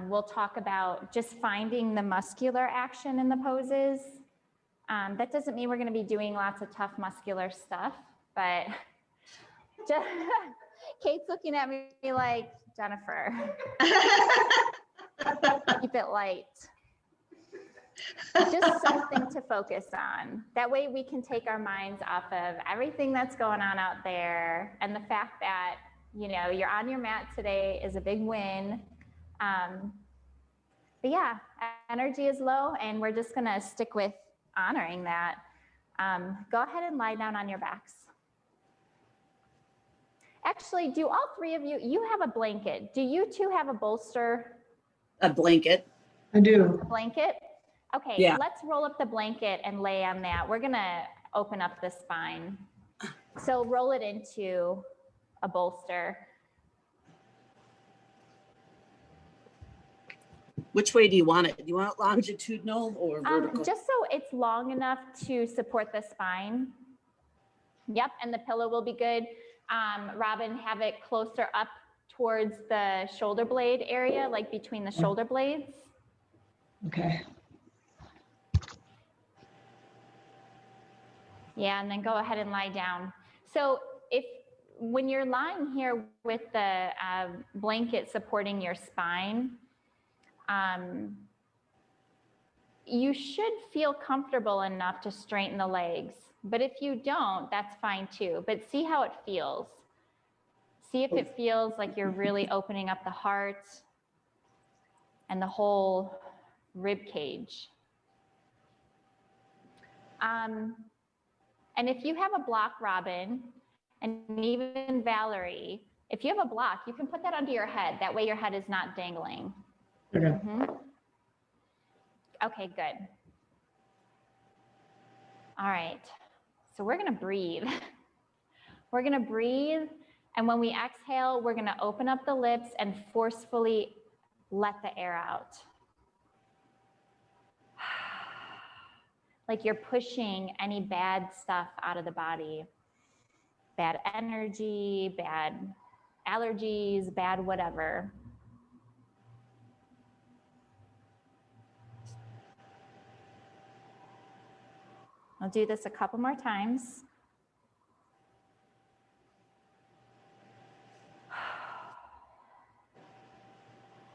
We'll talk about just finding the muscular action in the poses. That doesn't mean we're going to be doing lots of tough muscular stuff, but just, Kate's looking at me like, Jennifer, keep it light. Just something to focus on. That way we can take our minds off of everything that's going on out there. And the fact that, you know, you're on your mat today is a big win. But yeah, energy is low and we're just gonna stick with honoring that. Go ahead and lie down on your backs. Actually, do all three of you, you have a blanket. Do you two have a bolster? A blanket. I do. A blanket? Okay, Yeah. Let's roll up the blanket and lay on that. We're gonna open up the spine. So roll it into a bolster. Which way do you want it? Do you want it longitudinal or vertical? Just so it's long enough to support the spine. Yep, and the pillow will be good. Robin, have it closer up towards the shoulder blade area, like between the shoulder blades. Okay. Yeah, and then go ahead and lie down. So when you're lying here with the blanket supporting your spine, you should feel comfortable enough to straighten the legs. But if you don't, that's fine too. But see how it feels. See if it feels like you're really opening up the heart and the whole rib cage. And if you have a block, Robin, and even Valerie, if you have a block, you can put that under your head. That way your head is not dangling. Okay. Okay, good. All right, so we're gonna breathe. We're gonna breathe, and when we exhale, we're gonna open up the lips and forcefully let the air out. Like you're pushing any bad stuff out of the body. Bad energy, bad allergies, bad whatever. I'll do this a couple more times.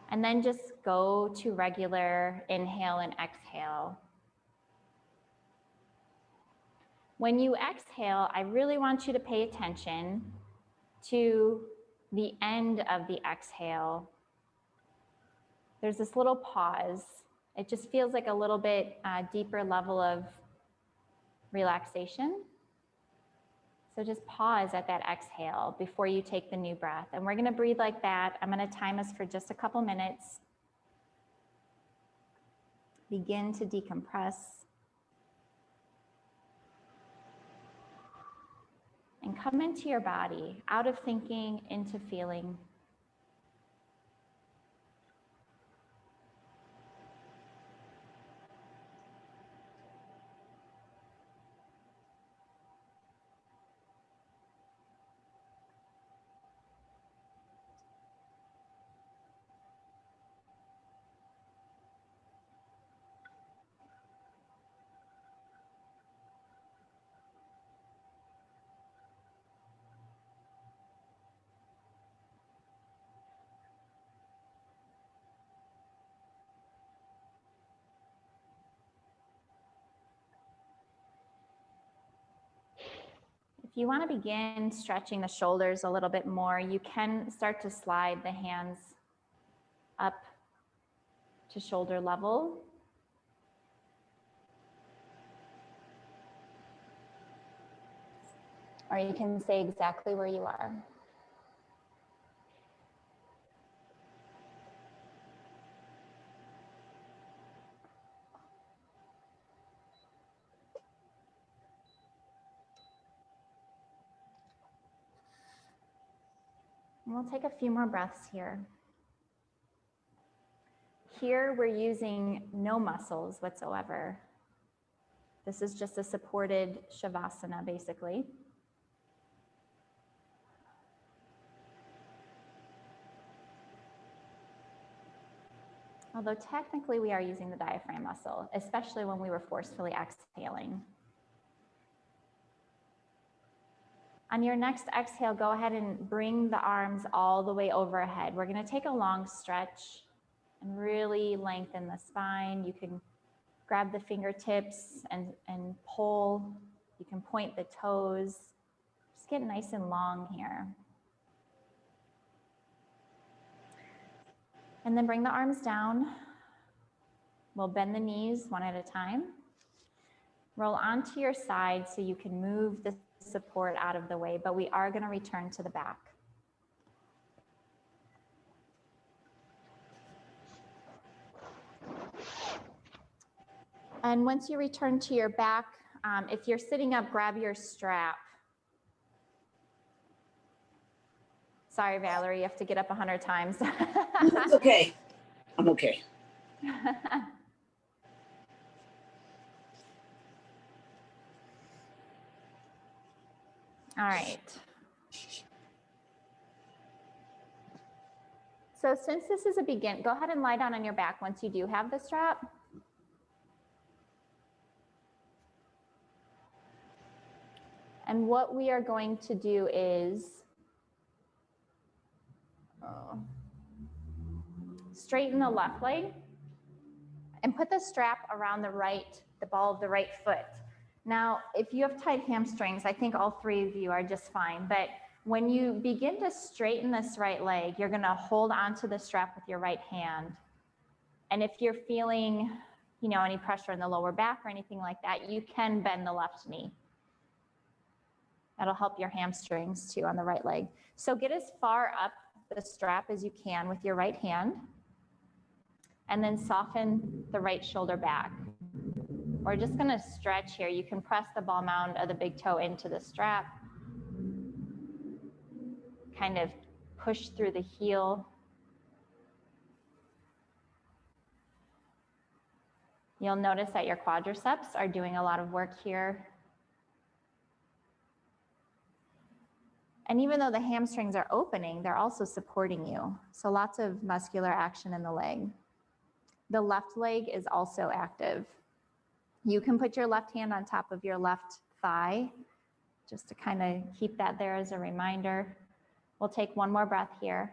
And then just go to regular inhale and exhale. When you exhale, I really want you to pay attention to the end of the exhale. There's this little pause. It just feels like a little bit deeper level of relaxation. So just pause at that exhale before you take the new breath. And we're gonna breathe like that. I'm gonna time us for just a couple minutes. Begin to decompress. And come into your body, out of thinking, into feeling. If you want to begin stretching the shoulders a little bit more, you can start to slide the hands up to shoulder level. Or you can stay exactly where you are. And we'll take a few more breaths here. Here we're using no muscles whatsoever. This is just a supported Shavasana, basically. Although technically we are using the diaphragm muscle, especially when we were forcefully exhaling. On your next exhale, go ahead and bring the arms all the way overhead. We're going to take a long stretch and really lengthen the spine. You can grab the fingertips and pull. You can point the toes. Just get nice and long here. And then bring the arms down. We'll bend the knees one at a time. Roll onto your side so you can move the support out of the way, but we are going to return to the back. And once you return to your back, if you're sitting up, grab your strap. Sorry, Valerie, you have to get up 100 times. It's okay. I'm okay. All right. So since this is a begin, go ahead and lie down on your back once you do have the strap. And what we are going to do is straighten the left leg and put the strap around the ball of the right foot. Now, if you have tight hamstrings, I think all three of you are just fine. But when you begin to straighten this right leg, you're going to hold onto the strap with your right hand. And if you're feeling, any pressure in the lower back or anything like that, you can bend the left knee. That'll help your hamstrings too on the right leg. So get as far up the strap as you can with your right hand, and then soften the right shoulder back. We're just going to stretch here. You can press the ball mound of the big toe into the strap, kind of push through the heel. You'll notice that your quadriceps are doing a lot of work here. And even though the hamstrings are opening, they're also supporting you. So lots of muscular action in the leg. The left leg is also active. You can put your left hand on top of your left thigh, just to kind of keep that there as a reminder. We'll take one more breath here.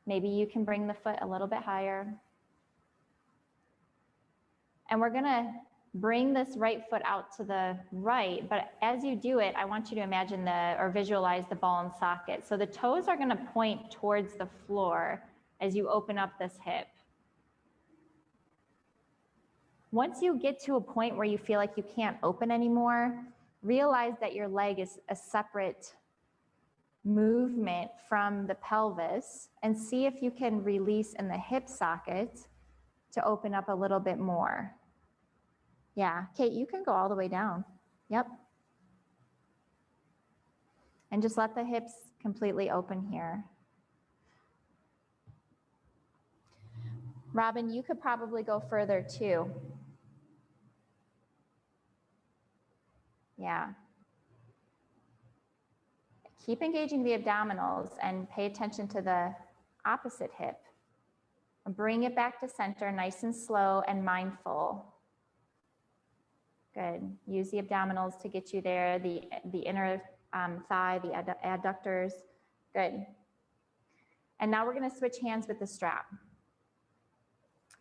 Maybe you can bring the foot a little bit higher. And we're gonna bring this right foot out to the right, but as you do it, I want you to imagine or visualize the ball and socket. So the toes are gonna point towards the floor as you open up this hip. Once you get to a point where you feel like you can't open anymore, realize that your leg is a separate movement from the pelvis, and see if you can release in the hip socket to open up a little bit more. Yeah, Kate, you can go all the way down. Yep. And just let the hips completely open here. Robin, you could probably go further too. Yeah. Keep engaging the abdominals and pay attention to the opposite hip. Bring it back to center, nice and slow and mindful. Good. Use the abdominals to get you there, the inner thigh, the adductors. Good. And now we're going to switch hands with the strap.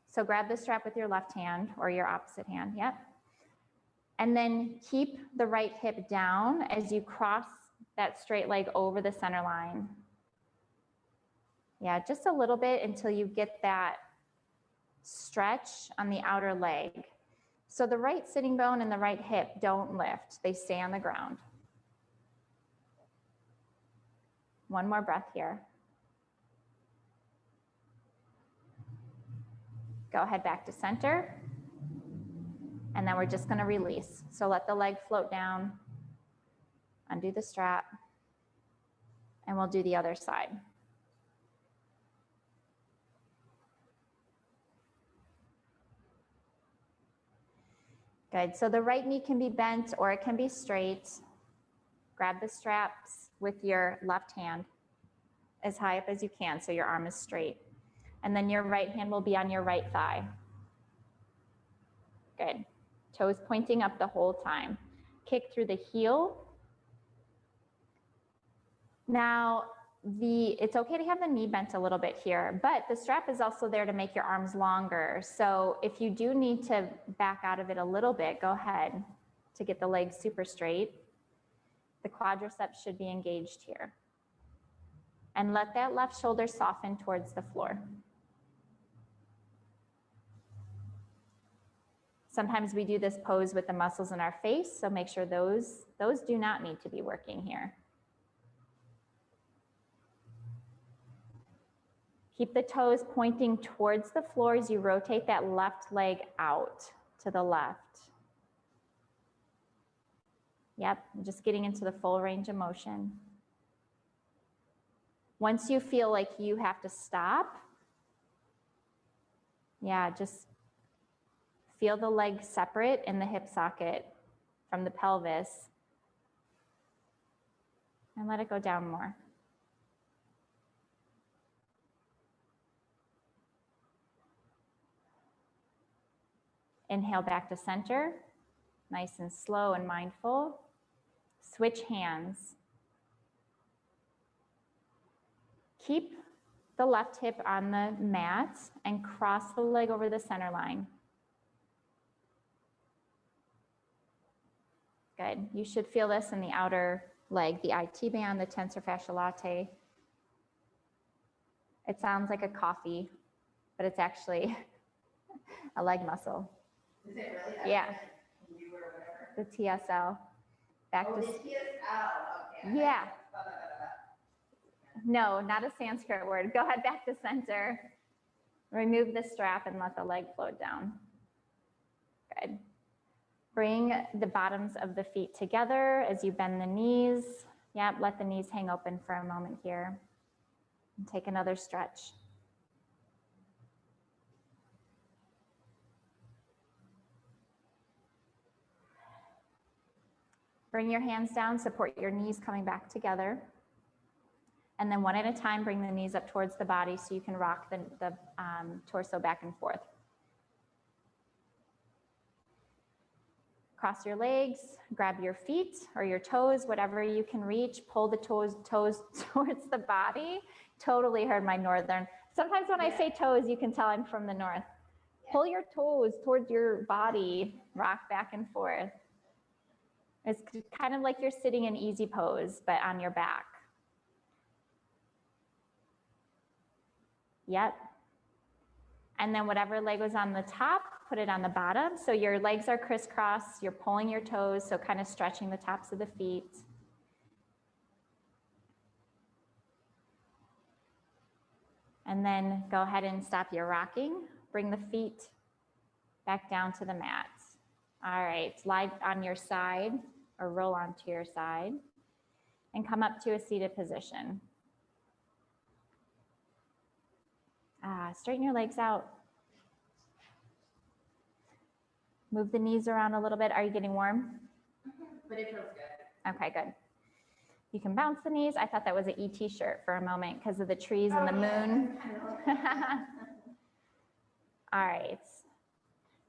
So grab the strap with your left hand or your opposite hand. Yep. And then keep the right hip down as you cross that straight leg over the center line. Yeah, just a little bit until you get that stretch on the outer leg. So the right sitting bone and the right hip don't lift. They stay on the ground. One more breath here. Go ahead back to center. And then we're just going to release. So let the leg float down, undo the strap, and we'll do the other side. Good. So the right knee can be bent or it can be straight. Grab the straps with your left hand as high up as you can so your arm is straight. And then your right hand will be on your right thigh. Good. Toes pointing up the whole time. Kick through the heel. Now, it's okay to have the knee bent a little bit here, but the strap is also there to make your arms longer. So if you do need to back out of it a little bit, go ahead to get the legs super straight. The quadriceps should be engaged here. And let that left shoulder soften towards the floor. Sometimes we do this pose with the muscles in our face, so make sure those do not need to be working here. Keep the toes pointing towards the floor as you rotate that left leg out to the left. Yep, just getting into the full range of motion. Once you feel like you have to stop, yeah, just feel the leg separate in the hip socket from the pelvis and let it go down more. Inhale back to center, nice and slow and mindful. Switch hands. Keep the left hip on the mat and cross the leg over the center line. Good. You should feel this in the outer leg, the IT band, the tensor fascia latae. It sounds like a coffee, but it's actually a leg muscle. Is it really? Yeah. The TSL. Back Oh, to the TSL, okay. Yeah. No, not a Sanskrit word. Go ahead back to center. Remove the strap and let the leg float down. Good. Bring the bottoms of the feet together as you bend the knees. Yep, let the knees hang open for a moment here. And take another stretch. Bring your hands down, support your knees coming back together. And then one at a time, bring the knees up towards the body so you can rock the torso back and forth. Cross your legs, grab your feet or your toes, whatever you can reach. Pull the toes towards the body. Totally heard my northern. Sometimes when I say toes, you can tell I'm from the north. Pull your toes towards your body, rock back and forth. It's kind of like you're sitting in easy pose, but on your back. Yep. And then whatever leg was on the top, put it on the bottom. So your legs are crisscross, you're pulling your toes, so kind of stretching the tops of the feet. And then go ahead and stop your rocking. Bring the feet back down to the mat. All right, lie on your side or roll onto your side and come up to a seated position. Straighten your legs out. Move the knees around a little bit. Are you getting warm? But it feels good. Okay, good. You can bounce the knees. I thought that was an ET shirt for a moment because of the trees and the moon. All right.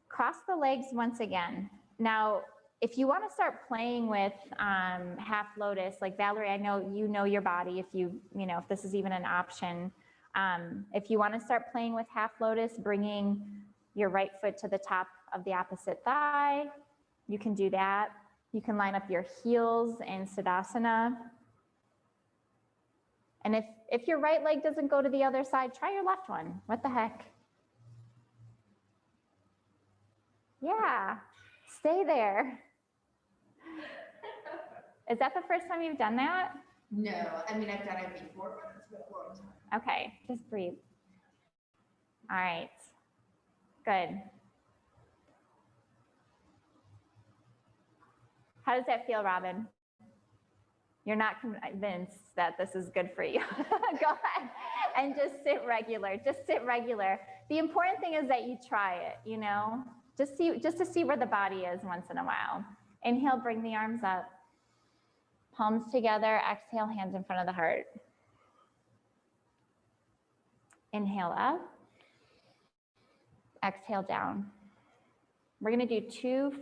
Cross the legs once again. Now, if you want to start playing with half lotus, like Valerie, I know you know your body. If this is even an option, if you want to start playing with half lotus, bringing your right foot to the top of the opposite thigh, you can do that. You can line up your heels in Siddhasana. And if your right leg doesn't go to the other side, try your left one. What the heck? Yeah, stay there. Is that the first time you've done that? No, I mean, I've done it before, but it's been a long time. Okay, just breathe. All right, good. How does that feel, Robin? You're not convinced that this is good for you. Go ahead and just sit regular. Just sit regular. The important thing is that you try it, just to see where the body is once in a while. Inhale, bring the arms up. Palms together, exhale, hands in front of the heart. Inhale up, Exhale down. We're going to do 2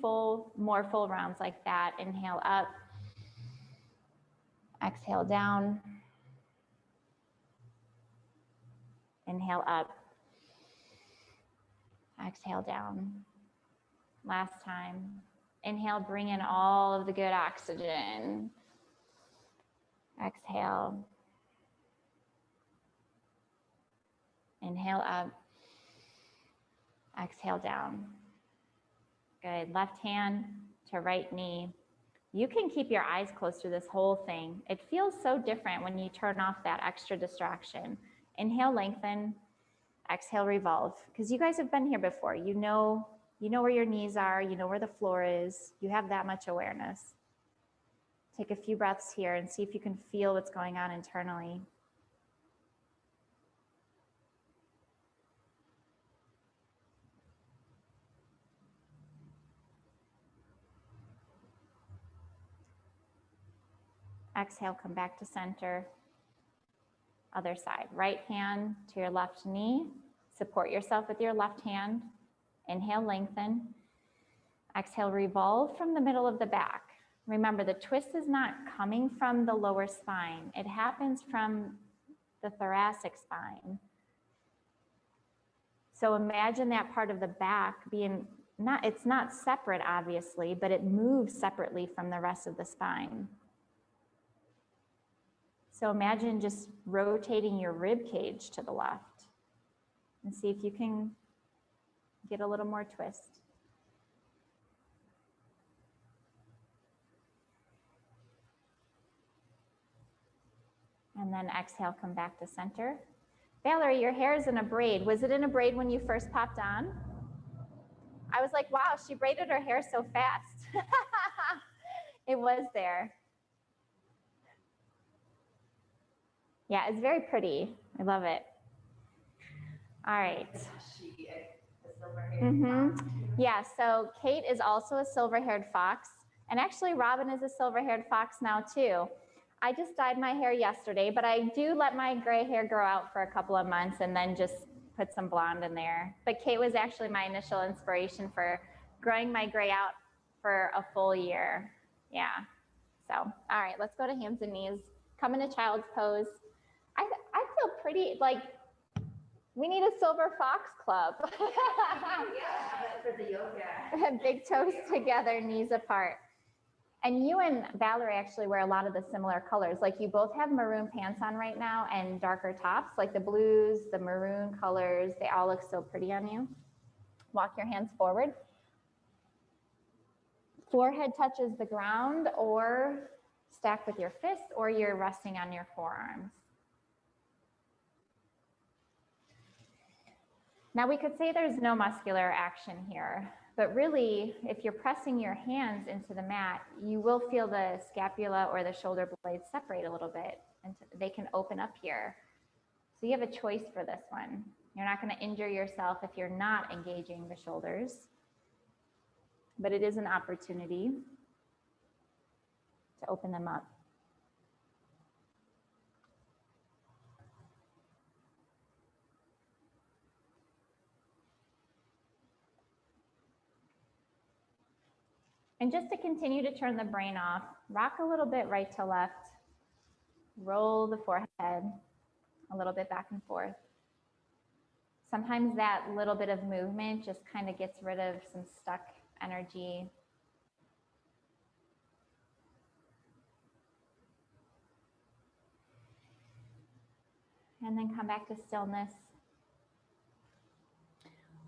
more full rounds like that. Inhale up. Exhale down. Inhale up. Exhale down. Last time. Inhale, bring in all of the good oxygen. Exhale. Inhale up. Exhale down. Good. Left hand to right knee. You can keep your eyes closed through this whole thing. It feels so different when you turn off that extra distraction. Inhale, lengthen. Exhale, revolve. Because you guys have been here before. You know where your knees are. You know where the floor is. You have that much awareness. Take a few breaths here and see if you can feel what's going on internally. Exhale, come back to center. Other side. Right hand to your left knee. Support yourself with your left hand. Inhale, lengthen. Exhale, revolve from the middle of the back. Remember, the twist is not coming from the lower spine. It happens from the thoracic spine. So imagine that part of the back being it's not separate, obviously, but it moves separately from the rest of the spine. So imagine just rotating your rib cage to the left and see if you can get a little more twist. And then exhale, come back to center. Valerie, your hair is in a braid. Was it in a braid when you first popped on? I was like, wow, she braided her hair so fast. It was there. Yeah, it's very pretty. I love it. All right. Yeah, so Kate is also a silver-haired fox. And actually, Robin is a silver-haired fox now, too. I just dyed my hair yesterday, but I do let my gray hair grow out for a couple of months and then just put some blonde in there. But Kate was actually my initial inspiration for growing my gray out for a full year. Yeah. So, all right, let's go to hands and knees. Come into child's pose. I feel pretty, like, we need a silver fox club. For the yoga. Big toes together, knees apart. And you and Valerie actually wear a lot of the similar colors. Like, you both have maroon pants on right now and darker tops, like the blues, the maroon colors. They all look so pretty on you. Walk your hands forward. Forehead touches the ground, or stack with your fists, or you're resting on your forearms. Now, we could say there's no muscular action here, but really, if you're pressing your hands into the mat, you will feel the scapula or the shoulder blades separate a little bit, and they can open up here. So you have a choice for this one. You're not going to injure yourself if you're not engaging the shoulders, but it is an opportunity to open them up. And just to continue to turn the brain off, rock a little bit right to left, roll the forehead a little bit back and forth. Sometimes that little bit of movement just kind of gets rid of some stuck energy. And then come back to stillness.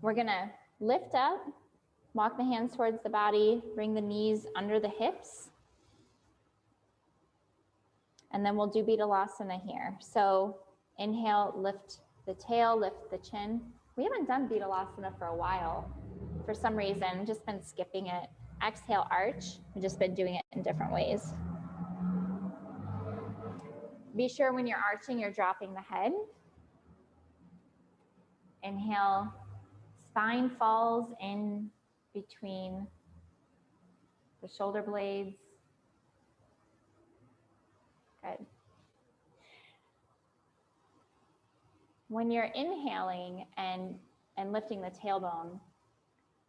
We're gonna lift up. Walk the hands towards the body, bring the knees under the hips. And then we'll do Betalasana here. So inhale, lift the tail, lift the chin. We haven't done Betalasana for a while. For some reason, just been skipping it. Exhale, arch. We've just been doing it in different ways. Be sure when you're arching, you're dropping the head. Inhale, spine falls in between the shoulder blades. Good. When you're inhaling and and lifting the tailbone,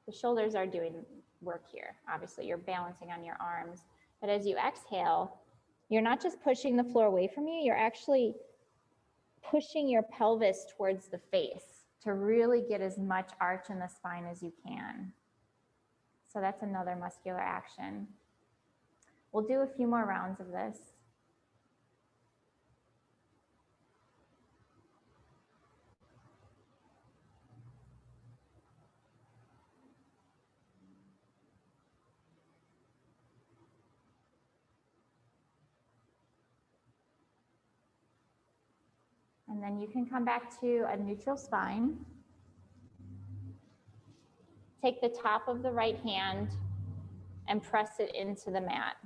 the shoulders are doing work here. Obviously, you're balancing on your arms. But as you exhale, you're not just pushing the floor away from you, you're actually pushing your pelvis towards the face to really get as much arch in the spine as you can. So that's another muscular action. We'll do a few more rounds of this. And then you can come back to a neutral spine. Take the top of the right hand and press it into the mat.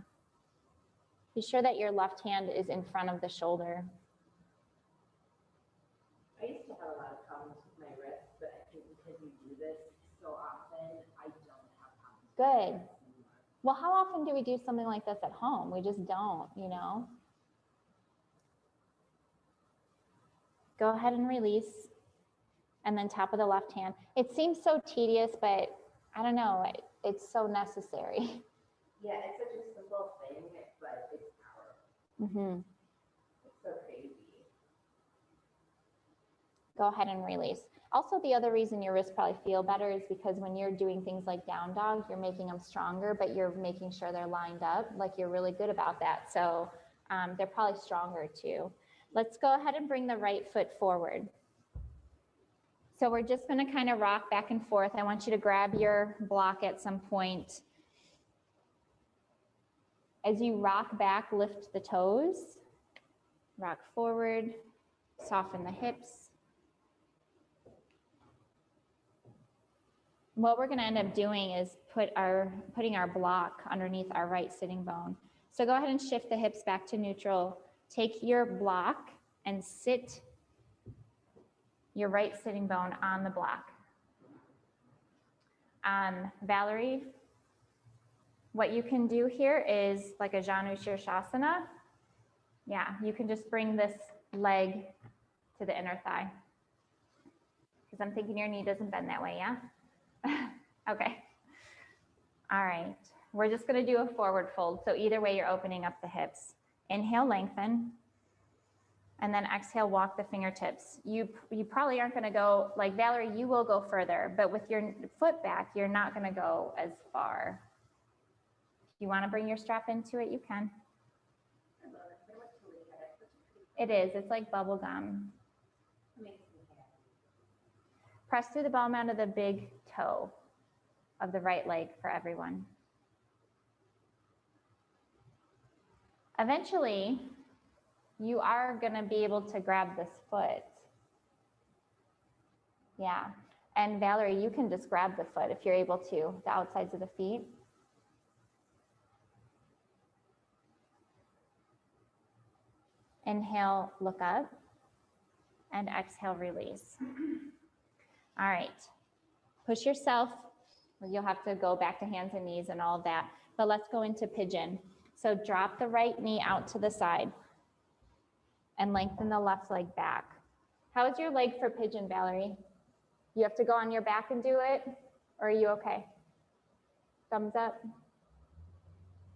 Be sure that your left hand is in front of the shoulder. I used to have a lot of problems with my wrists, but I think because you do this so often, I don't have problems. Good. Well, how often do we do something like this at home? We just don't, you know? Go ahead and release. And then top of the left hand. It seems so tedious, but I don't know, it's so necessary. Yeah, it's such a simple thing, but it's powerful. It's so crazy. Go ahead and release. Also, the other reason your wrists probably feel better is because when you're doing things like down dog, you're making them stronger, but you're making sure they're lined up. Like, you're really good about that. So they're probably stronger too. Let's go ahead and bring the right foot forward. So we're just going to kind of rock back and forth. I want you to grab your block at some point. As you rock back, lift the toes, rock forward, soften the hips. What we're going to end up doing is putting our block underneath our right sitting bone. So go ahead and shift the hips back to neutral. Take your block and sit your right sitting bone on the block. Valerie, what you can do here is like a Janu Shirshasana. Yeah, you can just bring this leg to the inner thigh. Because I'm thinking your knee doesn't bend that way, yeah? Okay. All right. We're just going to do a forward fold. So either way, you're opening up the hips. Inhale, lengthen. And then exhale, walk the fingertips. You probably aren't going to go, like Valerie, you will go further, but with your foot back, you're not going to go as far. If you want to bring your strap into it, you can. It is. It's like bubble gum. Press through the ball mound of the big toe of the right leg for everyone. Eventually, you are going to be able to grab this foot. Yeah. And Valerie, you can just grab the foot if you're able to, the outsides of the feet. Inhale, look up. And exhale, release. All right. Push yourself. You'll have to go back to hands and knees and all of that. But let's go into pigeon. So drop the right knee out to the side and lengthen the left leg back. How is your leg for pigeon, Valerie? You have to go on your back and do it, or are you okay? Thumbs up?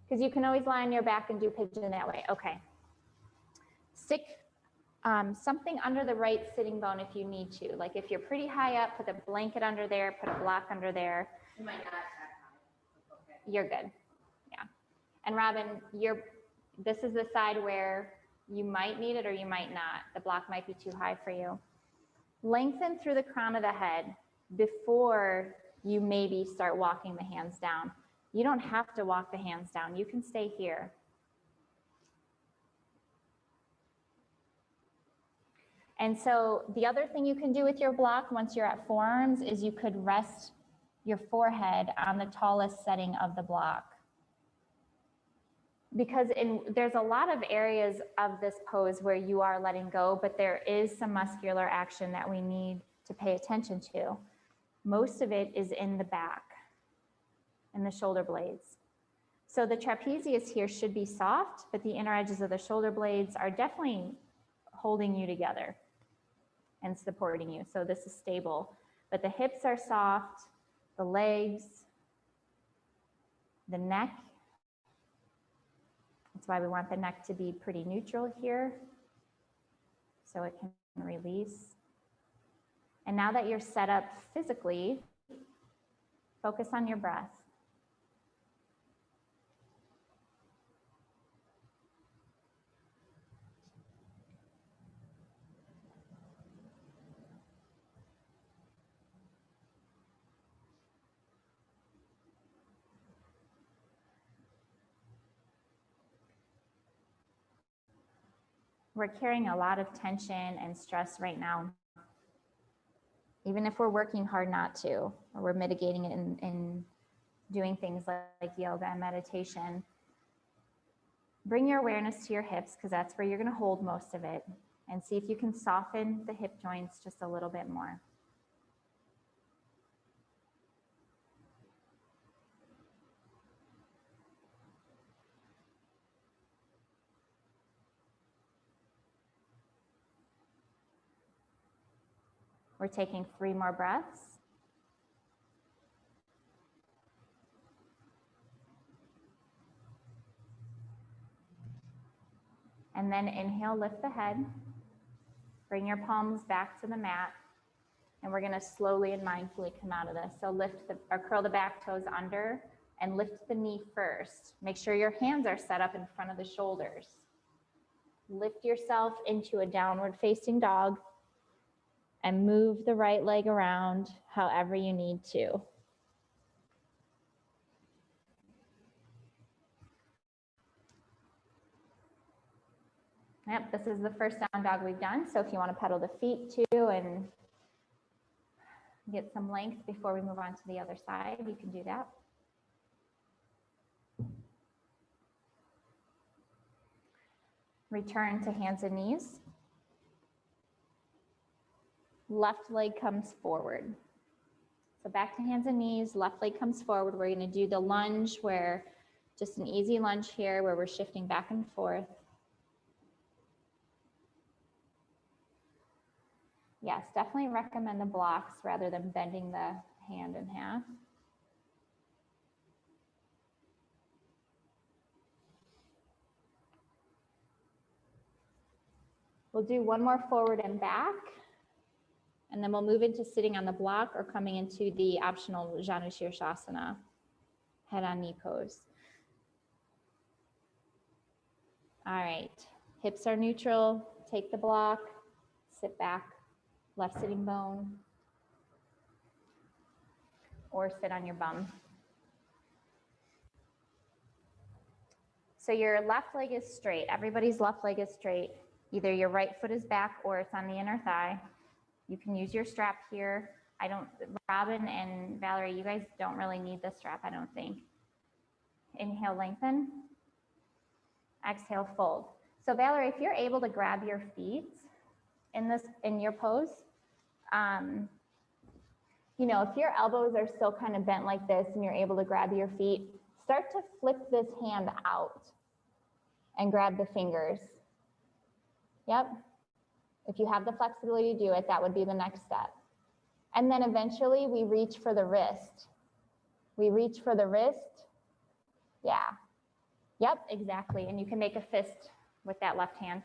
Because you can always lie on your back and do pigeon that way. Okay. Stick something under the right sitting bone if you need to. Like if you're pretty high up, put a blanket under there, put a block under there. You might not have time. Okay. You're good. Yeah. And Robin, this is the side where you might need it or you might not. The block might be too high for you. Lengthen through the crown of the head before you maybe start walking the hands down. You don't have to walk the hands down. You can stay here. And so the other thing you can do with your block once you're at forearms is you could rest your forehead on the tallest setting of the block. Because there's a lot of areas of this pose where you are letting go, but there is some muscular action that we need to pay attention to. Most of it is in the back and the shoulder blades. So the trapezius here should be soft, but the inner edges of the shoulder blades are definitely holding you together and supporting you. So this is stable. but the hips are soft, the legs, the neck. That's why we want the neck to be pretty neutral here so it can release. And now that you're set up physically, focus on your breath. We're carrying a lot of tension and stress right now, even if we're working hard not to, or we're mitigating it in doing things like yoga and meditation. Bring your awareness to your hips, because that's where you're going to hold most of it, and see if you can soften the hip joints just a little bit more. We're taking 3 more breaths. And then inhale, lift the head. Bring your palms back to the mat. And we're gonna slowly and mindfully come out of this. So lift or curl the back toes under and lift the knee first. Make sure your hands are set up in front of the shoulders. Lift yourself into a downward facing dog and move the right leg around however you need to. Yep, this is the first down dog we've done. So if you want to pedal the feet too and get some length before we move on to the other side, you can do that. Return to hands and knees. Left leg comes forward. So back to hands and knees, left leg comes forward. We're going to do the lunge, where just an easy lunge here where we're shifting back and forth. Yes, definitely recommend the blocks rather than bending the hand in half. We'll do one more forward and back, and then we'll move into sitting on the block or coming into the optional Janu Shirshasana, head on knee pose. All right, hips are neutral, take the block, sit back, left sitting bone, or sit on your bum. So your left leg is straight. Everybody's left leg is straight. Either your right foot is back or it's on the inner thigh. You can use your strap here. Robin and Valerie, you guys don't really need the strap, I don't think. Inhale, lengthen. Exhale, fold. So Valerie, if you're able to grab your feet in your pose, you know, if your elbows are still kind of bent like this and you're able to grab your feet, start to flip this hand out and grab the fingers. Yep. If you have the flexibility to do it, that would be the next step. And then eventually we reach for the wrist. We reach for the wrist. Yeah. Yep, exactly. And you can make a fist with that left hand.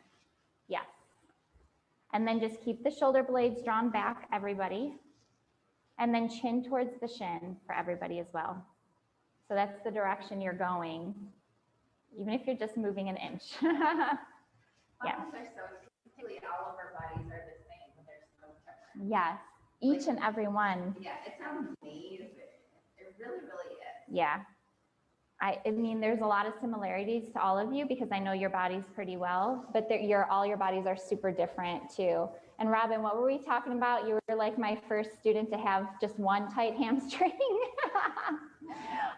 Yes. And then just keep the shoulder blades drawn back, everybody. And then chin towards the shin for everybody as well. So that's the direction you're going, even if you're just moving an inch. Yeah. All of our bodies are the same, but they're so different. Yes, each and every one. Yeah, it sounds amazing. It really, really is. Yeah. I mean, there's a lot of similarities to all of you because I know your bodies pretty well, but all your bodies are super different too. And Robin, what were we talking about? You were like my first student to have just one tight hamstring.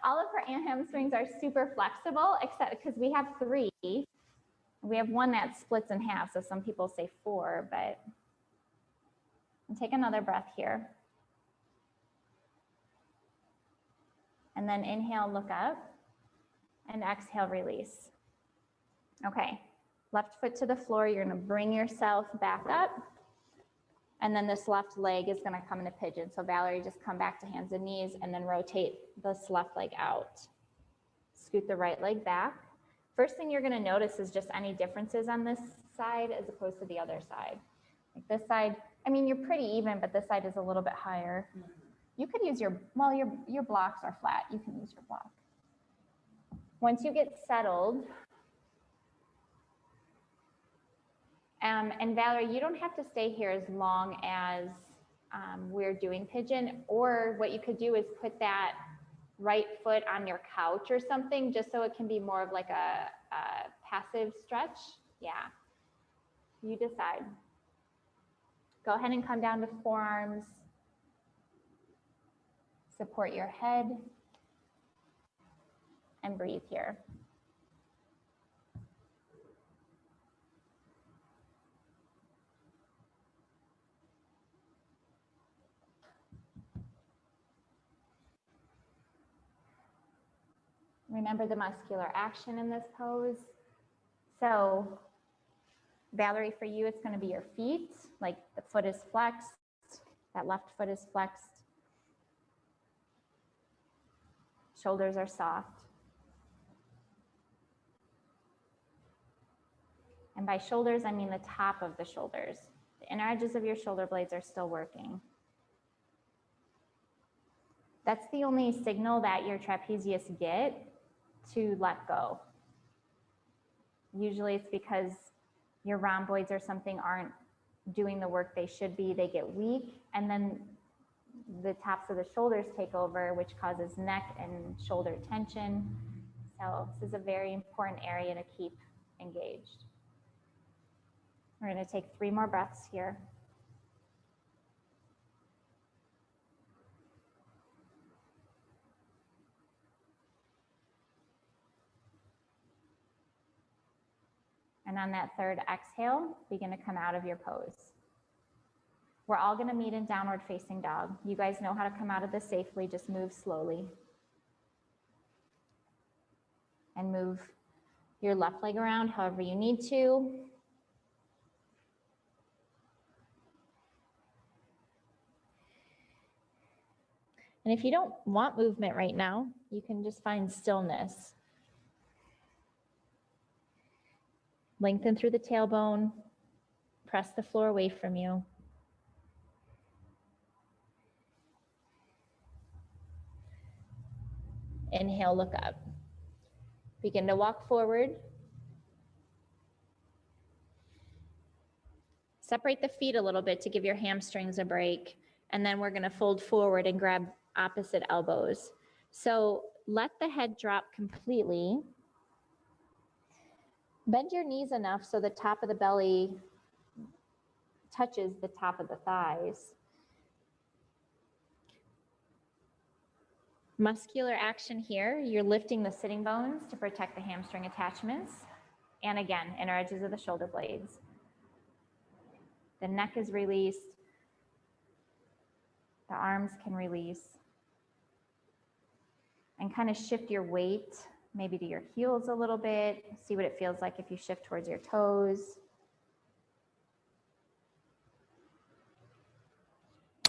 All of her hamstrings are super flexible, except because we have 3. We have one that splits in half, so some people say 4, but and take another breath here. And then inhale, look up, and exhale, release. Okay, left foot to the floor. You're gonna bring yourself back up And then this left leg is gonna come into pigeon. So Valerie, just come back to hands and knees and then rotate this left leg out. Scoot the right leg back. First thing you're gonna notice is just any differences on this side as opposed to the other side. Like this side, I mean, you're pretty even, but this side is a little bit higher. You could use your blocks are flat. You can use your block. Once you get settled, and Valerie, you don't have to stay here as long as we're doing pigeon, or what you could do is put that right foot on your couch or something, just so it can be more of like a passive stretch. Yeah, you decide. Go ahead and come down to forearms. Support your head and breathe here. Remember the muscular action in this pose. So Valerie, for you, it's going to be your feet, like the foot is flexed, that left foot is flexed. Shoulders are soft. And by shoulders, I mean the top of the shoulders. The inner edges of your shoulder blades are still working. That's the only signal that your trapezius get to let go. Usually it's because your rhomboids or something aren't doing the work they should be, they get weak, and then the tops of the shoulders take over, which causes neck and shoulder tension. So this is a very important area to keep engaged. We're going to take 3 more breaths here. And on that third exhale, begin to come out of your pose. We're all going to meet in downward facing dog. You guys know how to come out of this safely. Just move slowly. And move your left leg around however you need to. And if you don't want movement right now, you can just find stillness. Lengthen through the tailbone. Press the floor away from you. Inhale, look up. Begin to walk forward. Separate the feet a little bit to give your hamstrings a break. And then we're going to fold forward and grab opposite elbows. So let the head drop completely. Bend your knees enough so the top of the belly touches the top of the thighs. Muscular action here, you're lifting the sitting bones to protect the hamstring attachments. And again, inner edges of the shoulder blades. The neck is released. The arms can release. And kind of shift your weight, maybe to your heels a little bit. See what it feels like if you shift towards your toes.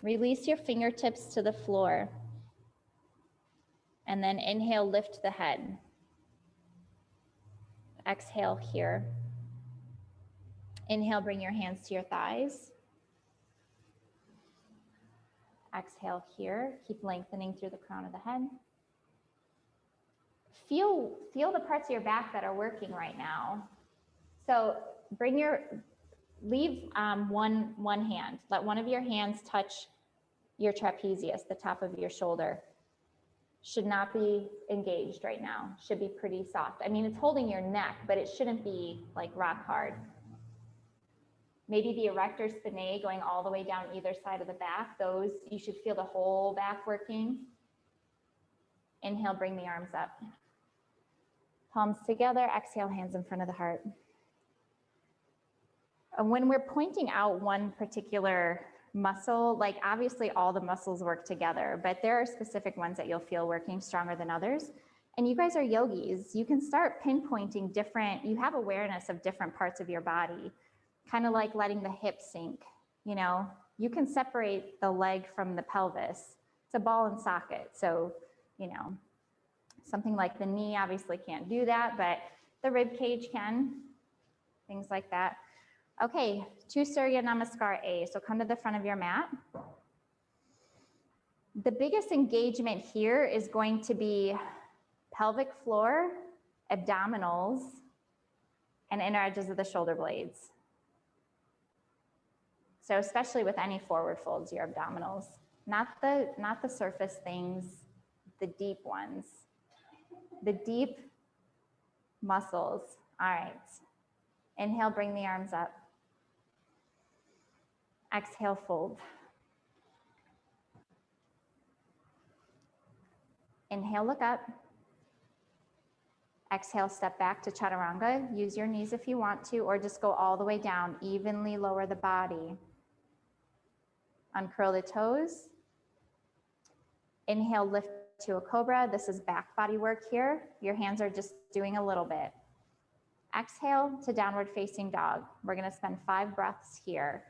Release your fingertips to the floor. And then inhale, lift the head. Exhale here. Inhale, bring your hands to your thighs. Exhale here. Keep lengthening through the crown of the head. Feel the parts of your back that are working right now. So leave one hand. Let one of your hands touch your trapezius, the top of your shoulder. Should not be engaged right now. Should be pretty soft. I mean, it's holding your neck, but it shouldn't be like rock hard. Maybe the erector spinae going all the way down either side of the back. Those, you should feel the whole back working. Inhale, bring the arms up. Palms together, exhale, hands in front of the heart. And when we're pointing out one particular muscle, like obviously all the muscles work together, but there are specific ones that you'll feel working stronger than others. And you guys are yogis. You can start pinpointing different, you have awareness of different parts of your body, kind of like letting the hips sink. You know, You can separate the leg from the pelvis. It's a ball and socket. So, you know, something like the knee obviously can't do that, but the rib cage can, things like that. Okay, to Surya Namaskar A. So come to the front of your mat. The biggest engagement here is going to be pelvic floor, abdominals, and inner edges of the shoulder blades. So especially with any forward folds, your abdominals, not the surface things, the deep ones, the deep muscles. All right. Inhale, bring the arms up. Exhale, fold. Inhale, look up. Exhale, step back to chaturanga. Use your knees if you want to, or just go all the way down. Evenly lower the body. Uncurl the toes. Inhale, lift to a cobra. This is back body work here. Your hands are just doing a little bit. Exhale to downward facing dog. We're going to spend 5 breaths here.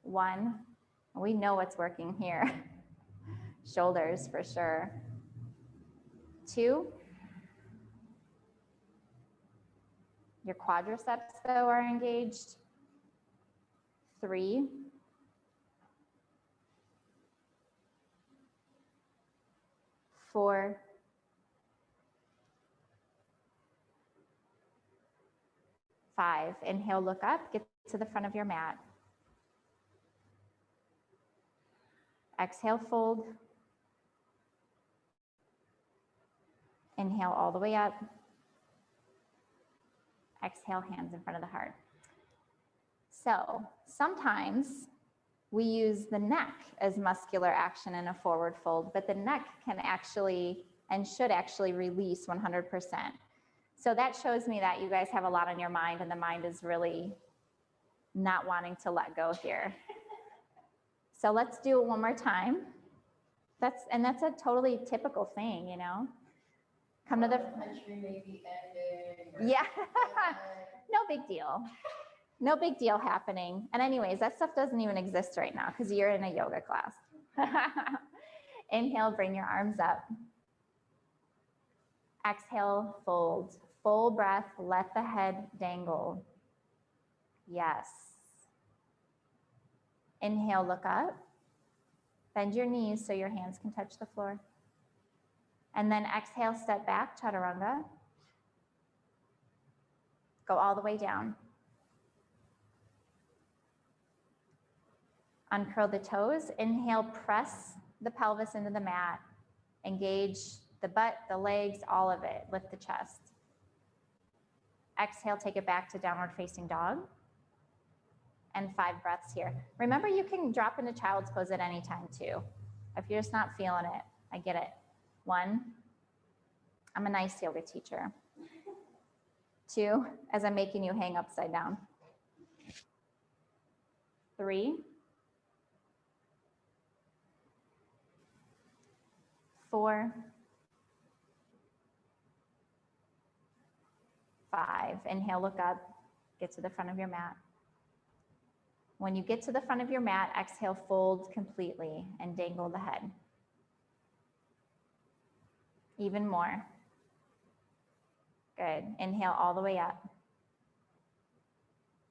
1. We know what's working here. Shoulders for sure. 2. Your quadriceps though are engaged. 3. 4. 5. Inhale, look up, get to the front of your mat. Exhale, fold. Inhale all the way up. Exhale, hands in front of the heart. So sometimes we use the neck as muscular action in a forward fold, but the neck can actually and should actually release 100%. So that shows me that you guys have a lot on your mind and the mind is really not wanting to let go here. So let's do it one more time. That's a totally typical thing, you know. Come to the country maybe ending. yeah. No big deal. No big deal happening. And anyways, that stuff doesn't even exist right now because you're in a yoga class. Inhale, bring your arms up. Exhale, fold. Full breath, let the head dangle. Yes. Inhale, look up. Bend your knees so your hands can touch the floor. And then exhale, step back, chaturanga. Go all the way down. Uncurl the toes. Inhale, press the pelvis into the mat. Engage the butt, the legs, all of it. Lift the chest. Exhale, take it back to downward facing dog. And 5 breaths here. Remember, you can drop into child's pose at any time too. If you're just not feeling it, I get it. 1, I'm a nice yoga teacher. 2, as I'm making you hang upside down. 3, 4, 5. Inhale, look up, get to the front of your mat. When you get to the front of your mat, exhale, fold completely and dangle the head. Even more. Good. Inhale all the way up.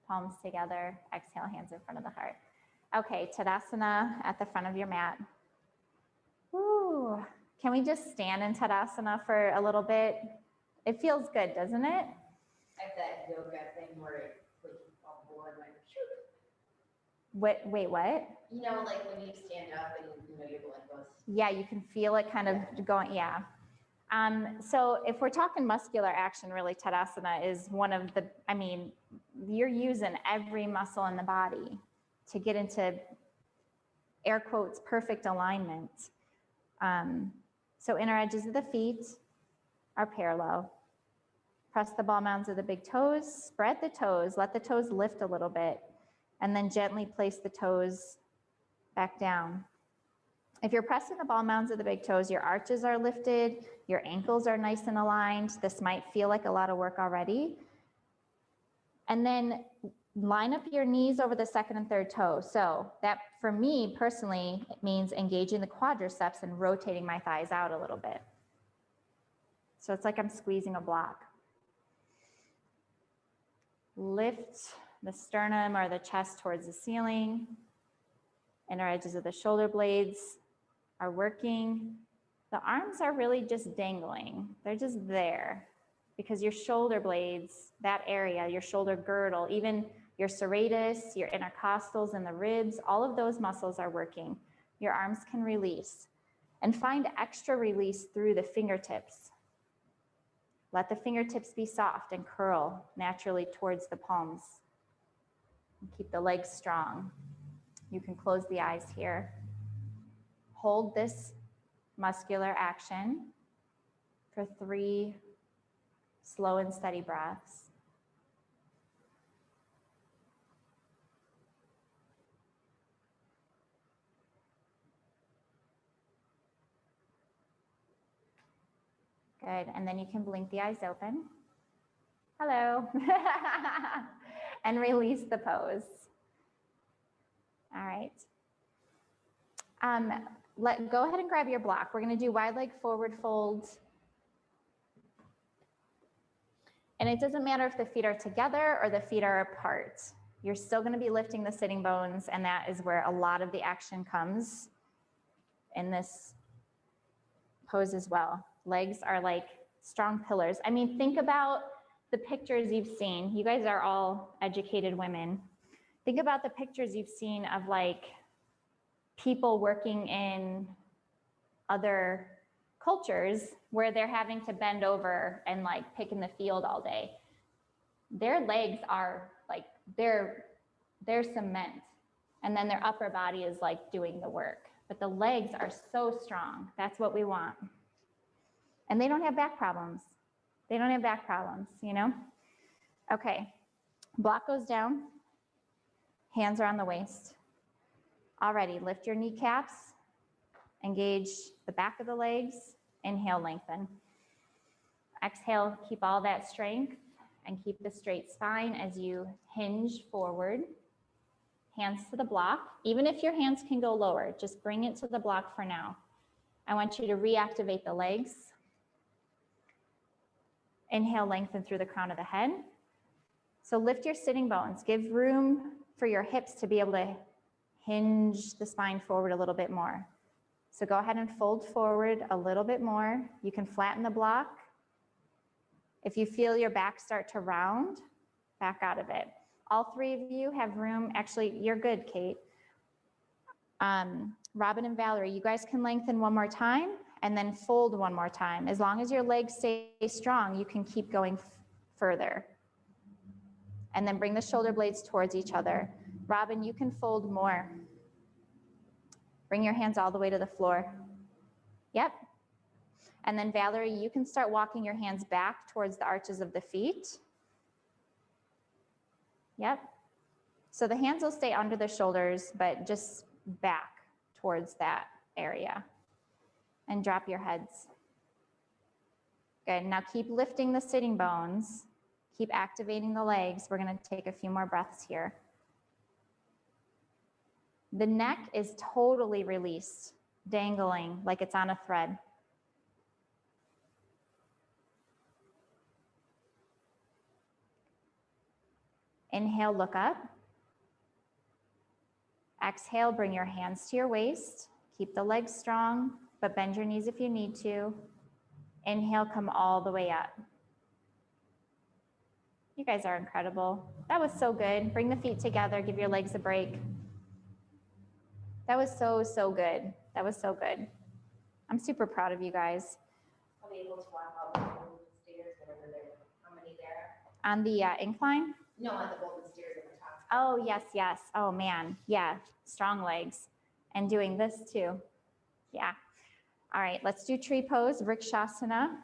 Palms together. Exhale, hands in front of the heart. Okay, Tadasana at the front of your mat. Woo. Can we just stand in Tadasana for a little bit? It feels good, doesn't it? I have that yoga thing where it like all blood went shoot. Wait, what? You know, like when you stand up and you know your blood goes. Yeah, you can feel it kind of going, yeah. So if we're talking muscular action, really Tadasana is one of the, I mean, you're using every muscle in the body to get into, air quotes, perfect alignment. So inner edges of the feet are parallel. Press the ball mounds of the big toes, spread the toes, let the toes lift a little bit, and then gently place the toes back down. If you're pressing the ball mounds of the big toes, your arches are lifted, your ankles are nice and aligned. This might feel like a lot of work already. And then line up your knees over the second and third toe. So that for me personally, it means engaging the quadriceps and rotating my thighs out a little bit. So it's like I'm squeezing a block. Lift the sternum or the chest towards the ceiling. Inner edges of the shoulder blades are working. The arms are really just dangling. They're just there because your shoulder blades, that area, your shoulder girdle, even your serratus, your intercostals and the ribs, all of those muscles are working. Your arms can release and find extra release through the fingertips. Let the fingertips be soft and curl naturally towards the palms. And keep the legs strong. You can close the eyes here. Hold this muscular action for 3 slow and steady breaths. Good, and then you can blink the eyes open. Hello. And release the pose. All right. Go ahead and grab your block. We're gonna do wide leg forward fold. And it doesn't matter if the feet are together or the feet are apart. You're still gonna be lifting the sitting bones, and that is where a lot of the action comes in this pose as well. Legs are like strong pillars. I mean, think about the pictures you've seen. You guys are all educated women. Think about the pictures you've seen of like people working in other cultures where they're having to bend over and like pick in the field all day. Their legs are like, they're cement. And then their upper body is like doing the work. But the legs are so strong. That's what we want. And they don't have back problems. They don't have back problems, you know? Okay, block goes down. Hands are on the waist. Alrighty, lift your kneecaps. Engage the back of the legs. Inhale, lengthen. Exhale, keep all that strength and keep the straight spine as you hinge forward. Hands to the block. Even if your hands can go lower, just bring it to the block for now. I want you to reactivate the legs. Inhale, lengthen through the crown of the head. So lift your sitting bones. Give room for your hips to be able to hinge the spine forward a little bit more. So go ahead and fold forward a little bit more. You can flatten the block. If you feel your back start to round, back out of it. All 3 of you have room. Actually, you're good, Kate. Robin and Valerie, you guys can lengthen one more time and then fold one more time. As long as your legs stay strong, you can keep going further. And then bring the shoulder blades towards each other. Robin, you can fold more. Bring your hands all the way to the floor. Yep. And then Valerie, you can start walking your hands back towards the arches of the feet. Yep. So the hands will stay under the shoulders, but just back towards that area. And drop your heads. Good, now keep lifting the sitting bones. Keep activating the legs. We're gonna take a few more breaths here. The neck is totally released, dangling like it's on a thread. Inhale, look up. Exhale, bring your hands to your waist. Keep the legs strong, but bend your knees if you need to. Inhale, come all the way up. You guys are incredible. That was so good. Bring the feet together, give your legs a break. That was so good. That was so good. I'm super proud of you guys. I'll be able to walk out the golden stairs, whatever there, how many there? On the incline? No, on the golden stairs at the top. Oh, yes, yes. Oh, man. Yeah, strong legs. And doing this too. Yeah. All right, let's do tree pose, Vrikshasana.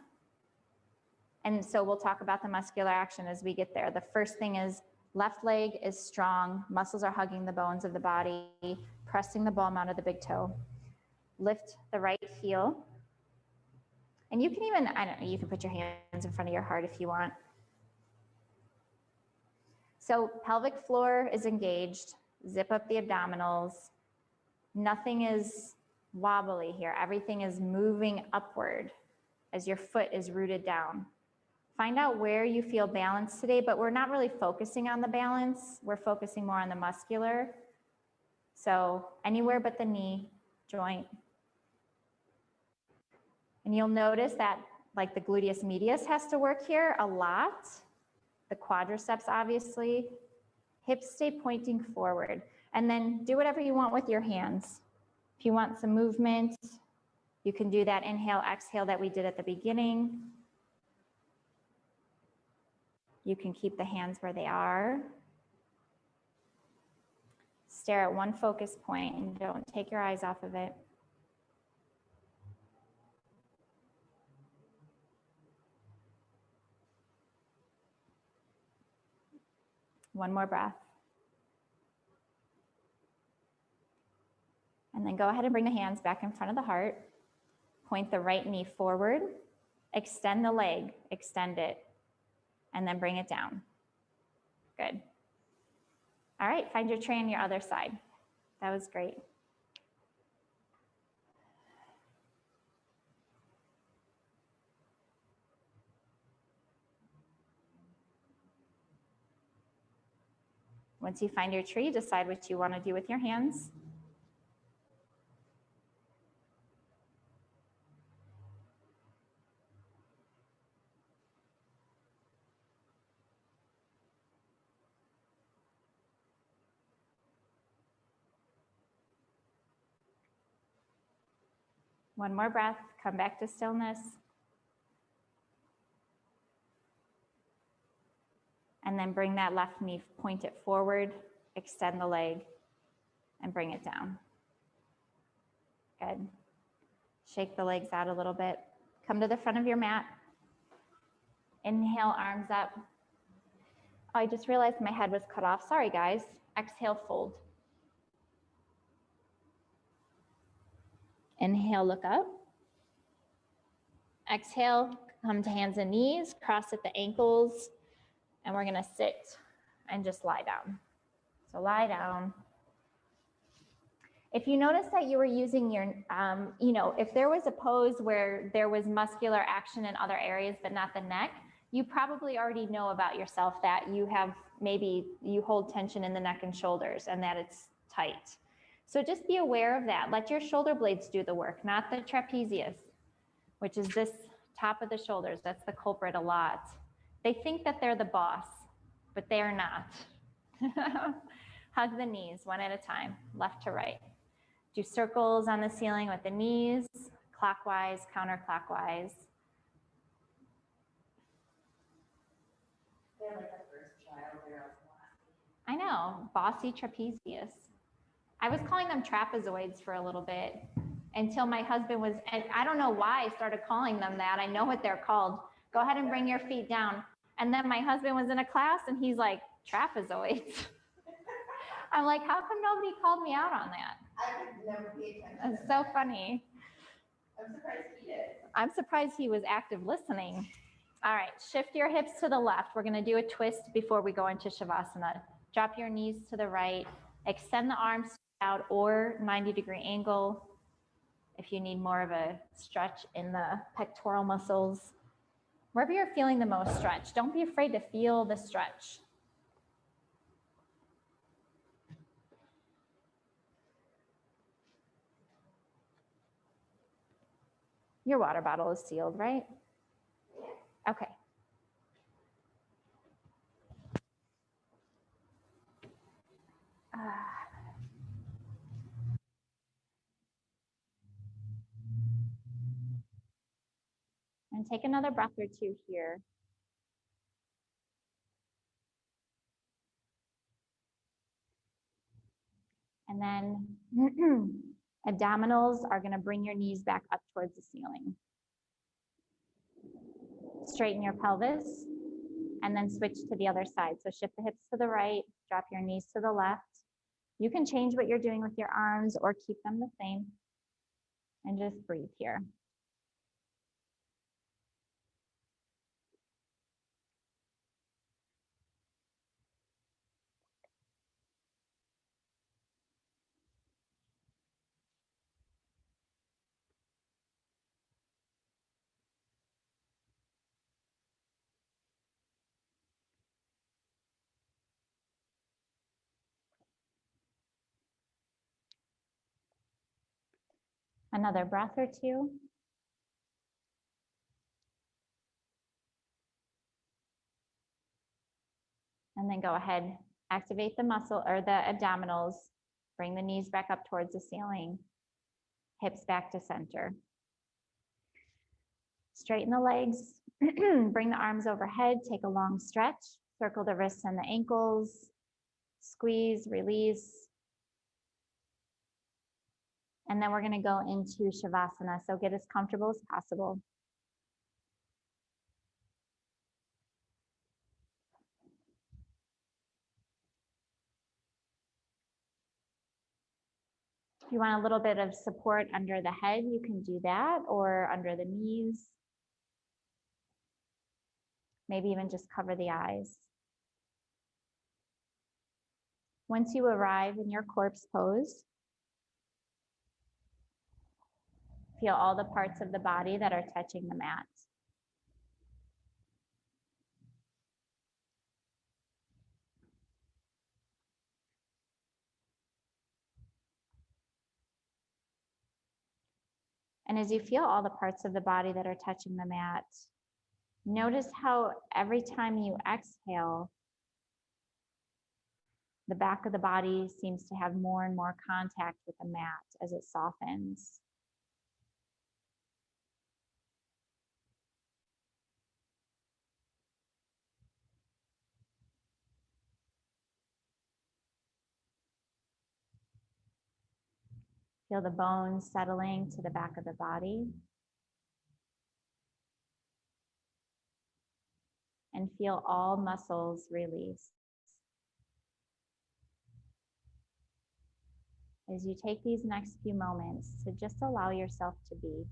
And so we'll talk about the muscular action as we get there. The first thing is left leg is strong. Muscles are hugging the bones of the body, pressing the ball mount of the big toe. Lift the right heel. And you can even, I don't know, you can put your hands in front of your heart if you want. So pelvic floor is engaged. Zip up the abdominals. Nothing is wobbly here. Everything is moving upward as your foot is rooted down. Find out where you feel balanced today, but we're not really focusing on the balance. We're focusing more on the muscular. So anywhere but the knee joint. And you'll notice that like the gluteus medius has to work here a lot. The quadriceps, obviously. Hips stay pointing forward. And then do whatever you want with your hands. If you want some movement, you can do that inhale, exhale that we did at the beginning. You can keep the hands where they are. Stare at one focus point and don't take your eyes off of it. One more breath. And then go ahead and bring the hands back in front of the heart. Point the right knee forward. Extend the leg, extend it, and then bring it down. Good. All right, find your tray on your other side. That was great. Once you find your tree, decide what you want to do with your hands. One more breath, come back to stillness. And then bring that left knee, point it forward, extend the leg, and bring it down. Good. Shake the legs out a little bit. Come to the front of your mat. Inhale, arms up. Oh, I just realized my head was cut off. Sorry, guys. Exhale, fold. Inhale, look up. Exhale, come to hands and knees, cross at the ankles, and we're gonna sit and just lie down. So lie down. If you notice that you were using your, if there was a pose where there was muscular action in other areas but not the neck, you probably already know about yourself that you have, maybe you hold tension in the neck and shoulders and that it's tight. So just be aware of that. Let your shoulder blades do the work, not the trapezius, which is this top of the shoulders. That's the culprit a lot. They think that they're the boss, but they are not. Hug the knees one at a time, left to right. Do circles on the ceiling with the knees, clockwise, counterclockwise. They're like the first child, they're also I know, bossy trapezius. I was calling them trapezoids for a little bit until my husband was, and I don't know why I started calling them that. I know what they're called. Go ahead and bring your feet down. And then my husband was in a class and he's like, trapezoids. I'm like, how come nobody called me out on that? I could never pay attention. It's so funny. I'm surprised he did. I'm surprised he was active listening. All right, shift your hips to the left. We're gonna do a twist before we go into Shavasana. Drop your knees to the right, extend the arms out or 90-degree angle if you need more of a stretch in the pectoral muscles. Wherever you're feeling the most stretch, don't be afraid to feel the stretch. Your water bottle is sealed, right? Okay. And take another breath or two here. And then abdominals are going to bring your knees back up towards the ceiling. Straighten your pelvis and then switch to the other side. So shift the hips to the right, drop your knees to the left. You can change what you're doing with your arms or keep them the same. And just breathe here. Another breath or two. And then go ahead, activate the muscle or the abdominals. Bring the knees back up towards the ceiling. Hips back to center. Straighten the legs. Bring the arms overhead. Take a long stretch. Circle the wrists and the ankles. Squeeze, release. And then we're going to go into Shavasana. So get as comfortable as possible. If you want a little bit of support under the head, you can do that, or under the knees. Maybe even just cover the eyes. Once you arrive in your corpse pose, feel all the parts of the body that are touching the mat. And as you feel all the parts of the body that are touching the mat, notice how every time you exhale, the back of the body seems to have more and more contact with the mat as it softens. Feel the bones settling to the back of the body. And feel all muscles release. As you take these next few moments to just allow yourself to be.